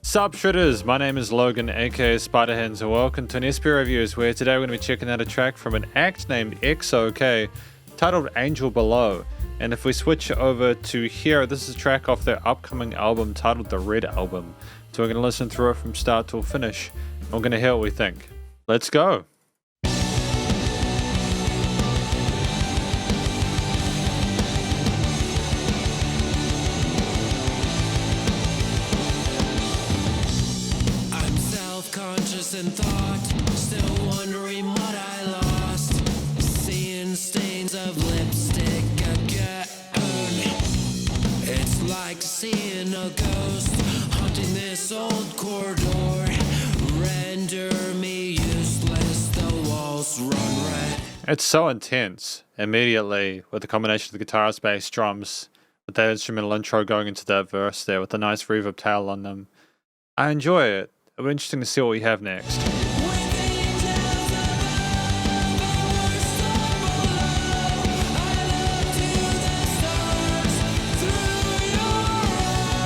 Sup Shredders, my name is Logan aka Spiderhands and welcome to an SP Reviews where today we're going to be checking out a track from an act named XOK titled Angel Below. And if we switch over to here, this is a track off their upcoming album titled The Red Album. So we're going to listen through it from start till finish and we're going to hear what we think. Let's go! And thought, still wondering what I lost, seeing stains of lipstick again. It's like seeing a ghost haunting this old corridor, render me useless, the walls run red. It's so intense immediately with the combination of the guitars, bass, drums, with that instrumental intro going into that verse there with a nice reverb tail on them. I enjoy it. It'll be interesting to see what we have next.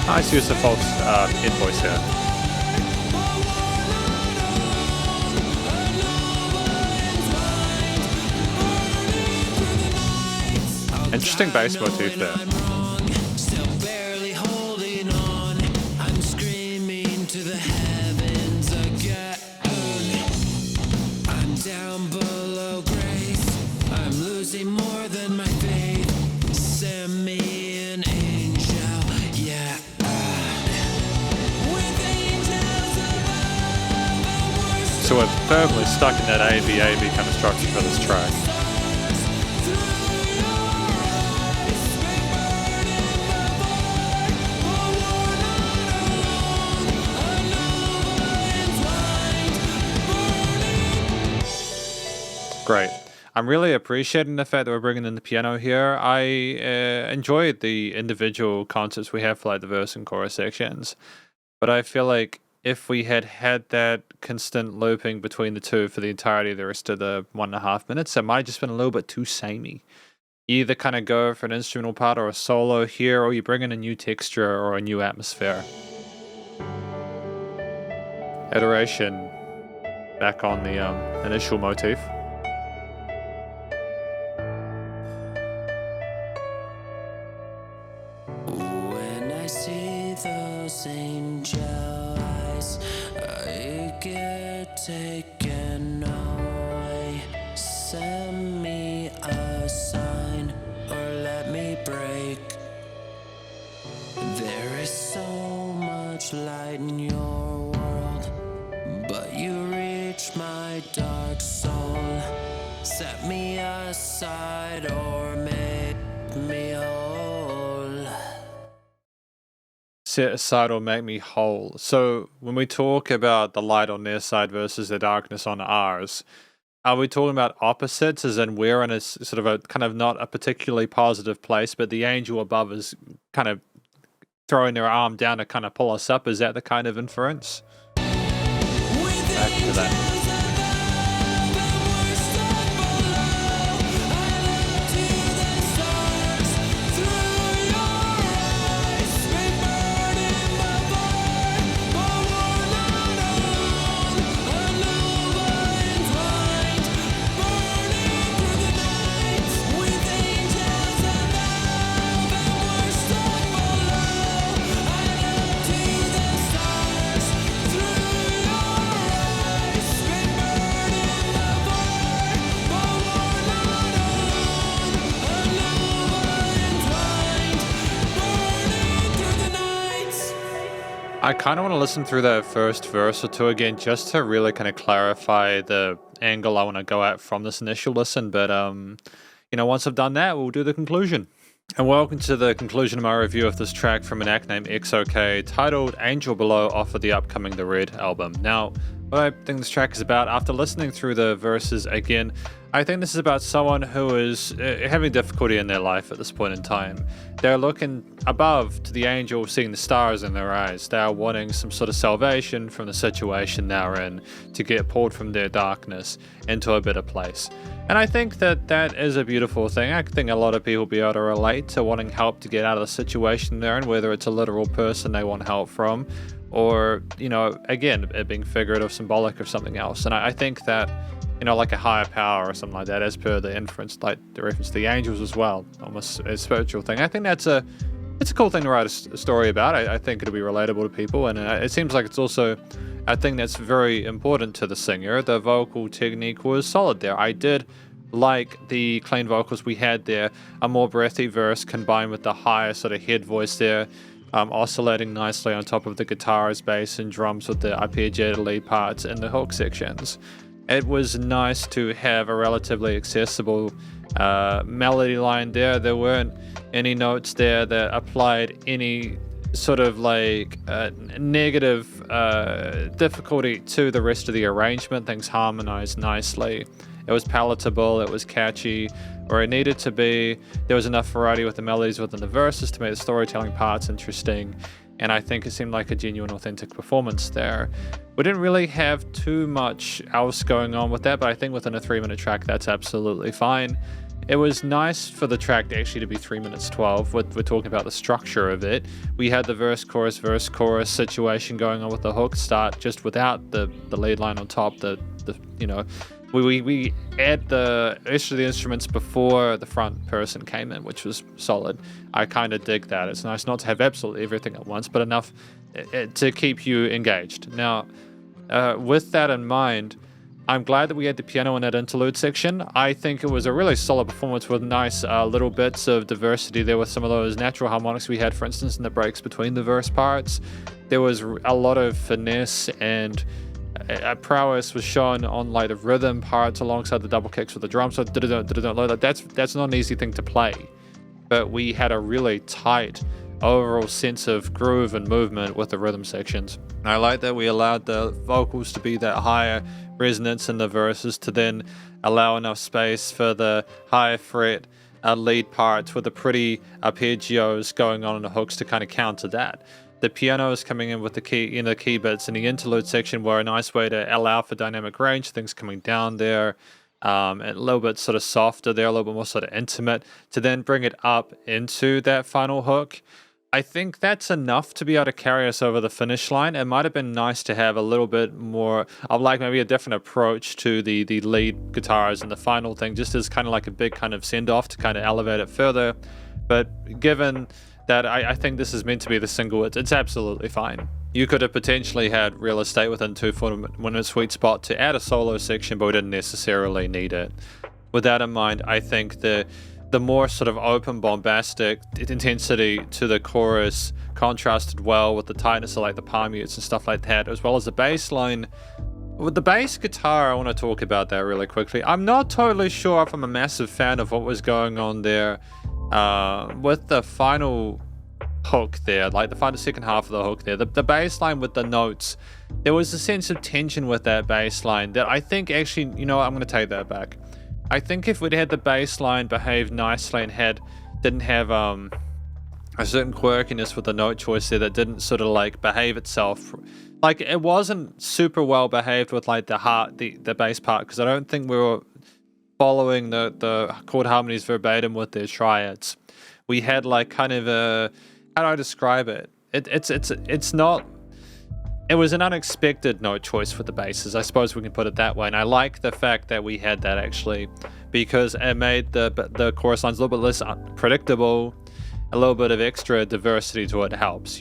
Nice use of false head voice here. Interesting bass motif there. Down below grace, I'm losing more than my faith. Send me an angel, yeah. With angels above, So we're firmly stuck in that A-B kind of structure for this track. Great. I'm really appreciating the fact that we're bringing in the piano here. I enjoyed the individual concepts we have for like the verse and chorus sections, but I feel like if we had had that constant looping between the two for the entirety of the rest of the 1.5 minutes, it might have just been a little bit too samey. You either kind of go for an instrumental part or a solo here, or you bring in a new texture or a new atmosphere. Iteration back on the initial motif. those angel eyes, I get taken away. Send me a sign or let me break. There is so much light in your world, but you reach my dark soul. Set me aside or make me whole. Set aside or make me whole. So when we talk about the light on their side versus the darkness on ours, are we talking about opposites, as in we're in a sort of a kind of not a particularly positive place, but the angel above is kind of throwing their arm down to kind of pull us up? Is that the kind of inference? Back to that. I kind of want to listen through that first verse or two again just to really kind of clarify the angle I want to go at from this initial listen, but once I've done that, we'll do the conclusion. And welcome to the conclusion of my review of this track from an act named XOK titled Angel Below off of the upcoming The Red album. Now, what I think this track is about, after listening through the verses again, I think this is about someone who is having difficulty in their life at this point in time. They're looking above to the angel, seeing the stars in their eyes. They are wanting some sort of salvation from the situation they're in to get pulled from their darkness into a better place. And I think that that is a beautiful thing. I think a lot of people will be able to relate to wanting help to get out of the situation they're in, whether it's a literal person they want help from, or, again, it being figurative, symbolic, or something else. And I think that, like a higher power or something like that, as per the inference, like the reference to the angels as well, almost a spiritual thing. I think it's a cool thing to write a story about. I think it'll be relatable to people, and it seems like it's also a thing that's very important to the singer. The vocal technique was solid there. I did like the clean vocals we had there, a more breathy verse combined with the higher sort of head voice there, oscillating nicely on top of the guitars, bass, and drums with the arpeggiated lead parts in the hook sections. It was nice to have a relatively accessible melody line there. There weren't any notes there that applied any sort of like negative difficulty to the rest of the arrangement. Things harmonized nicely. It was palatable, it was catchy, where it needed to be. There was enough variety with the melodies within the verses to make the storytelling parts interesting, and I think it seemed like a genuine, authentic performance there. We didn't really have too much else going on with that, but I think within a 3-minute track, that's absolutely fine. It was nice for the track to actually to be 3 minutes 12. We're talking about the structure of it. We had the verse, chorus situation going on with the hook start just without the lead line on top. We add the rest of the instruments before the front person came in, which was solid. I kind of dig that. It's nice not to have absolutely everything at once, but enough to keep you engaged. Now, with that in mind, I'm glad that we had the piano in that interlude section. I think it was a really solid performance with nice little bits of diversity there with some of those natural harmonics we had, for instance, in the breaks between the verse parts. There was a lot of finesse and prowess was shown on like the rhythm parts alongside the double kicks with the drums. So that's not an easy thing to play, but we had a really tight overall sense of groove and movement with the rhythm sections. I like that we allowed the vocals to be that higher resonance in the verses to then allow enough space for the higher fret lead parts with the pretty arpeggios going on in the hooks to kind of counter that. The pianos coming in with the key bits in the interlude section were a nice way to allow for dynamic range, things coming down there, and a little bit sort of softer there, a little bit more sort of intimate, to then bring it up into that final hook. I think that's enough to be able to carry us over the finish line. It might have been nice to have a little bit more of like maybe a different approach to the lead guitars and the final thing, just as kind of like a big kind of send-off to kind of elevate it further. But given that I think this is meant to be the single, it's absolutely fine. You could have potentially had real estate within 2 4-minute sweet spot to add a solo section, but we didn't necessarily need it. With that in mind, I think the more sort of open, bombastic intensity to the chorus contrasted well with the tightness of like the palm mutes and stuff like that, as well as the bass line. With the bass guitar, I want to talk about that really quickly. I'm not totally sure if I'm a massive fan of what was going on there with the final hook there, like the second half of the hook there. The bass line with the notes, there was a sense of tension with that bass line that I think actually, I'm going to take that back. I think if we'd had the bass line behave nicely and didn't have a certain quirkiness with the note choice there that didn't sort of like behave itself, like it wasn't super well behaved with like the bass part, because I don't think we were following the chord harmonies verbatim with their triads. We had like kind of how do I describe it? It's not. It was an unexpected note choice for the basses, I suppose we can put it that way. And I like the fact that we had that actually, because it made the chorus lines a little bit less predictable. A little bit of extra diversity to it helps,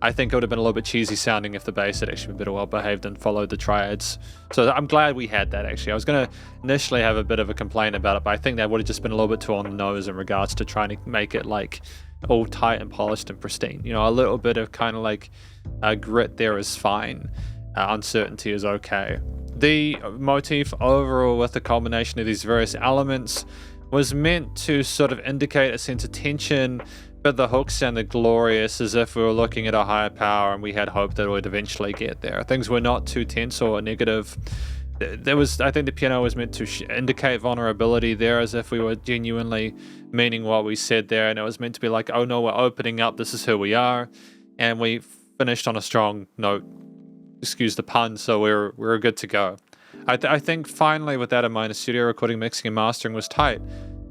I think it would have been a little bit cheesy sounding if the bass had actually been a bit well behaved and followed the triads. So I'm glad we had that actually. I was going to initially have a bit of a complaint about it, but I think that would have just been a little bit too on the nose in regards to trying to make it like all tight and polished and pristine. A little bit of kind of like grit there is fine. Uncertainty is okay. The motif overall with the combination of these various elements was meant to sort of indicate a sense of tension, but the hook sounded glorious, as if we were looking at a higher power and we had hope that it would eventually get there. Things were not too tense or negative. I think the piano was meant to indicate vulnerability there, as if we were genuinely meaning what we said there, and it was meant to be like, oh no, we're opening up, this is who we are, and we finished on a strong note, excuse the pun, so we're good to go. I think finally, with that in mind, the studio recording, mixing, and mastering was tight.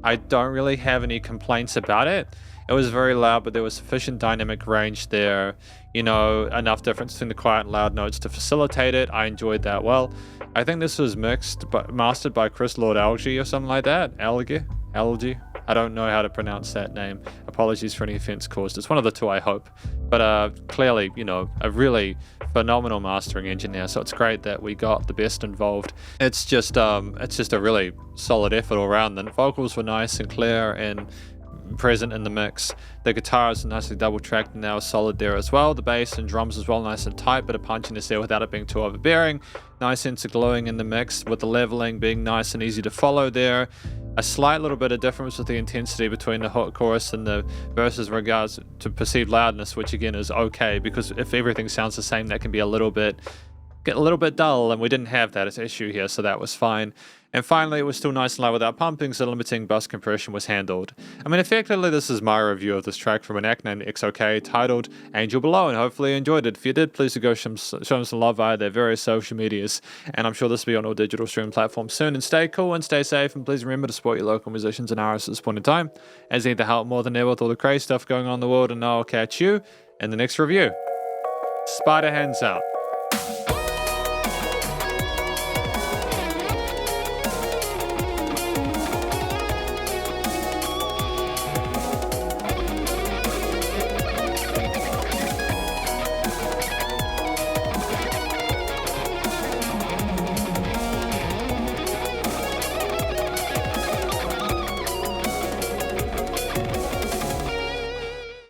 I don't really have any complaints about it. It was very loud, but there was sufficient dynamic range there, you know, enough difference between the quiet and loud notes to facilitate it. I enjoyed that well. I think this was mastered by Chris Lord Algie or something like that. Algie? I don't know how to pronounce that name. Apologies for any offense caused. It's one of the two, I hope. But clearly, you know, a really phenomenal mastering engineer. So it's great that we got the best involved. It's just a really solid effort all around. The vocals were nice and clear and present in the mix. The guitars are nicely double tracked and now solid there as well. The bass and drums as well, nice and tight, but a punchiness there without it being too overbearing. Nice sense of glowing in the mix, with the leveling being nice and easy to follow there. A slight little bit of difference with the intensity between the hook chorus and the verses in regards to perceived loudness, which again is okay, because if everything sounds the same, that can be get a little bit dull, and we didn't have that as an issue here, so that was fine. And finally, it was still nice and loud without pumping, so limiting bus compression was handled. I mean, effectively, this is my review of this track from an act named XOK titled Angel Below, and hopefully you enjoyed it. If you did, please do go show them some love via their various social medias, and I'm sure this will be on all digital streaming platforms soon. And stay cool and stay safe, and please remember to support your local musicians and artists at this point in time, as they need the help more than ever with all the crazy stuff going on in the world, and I'll catch you in the next review. Spiderhands out.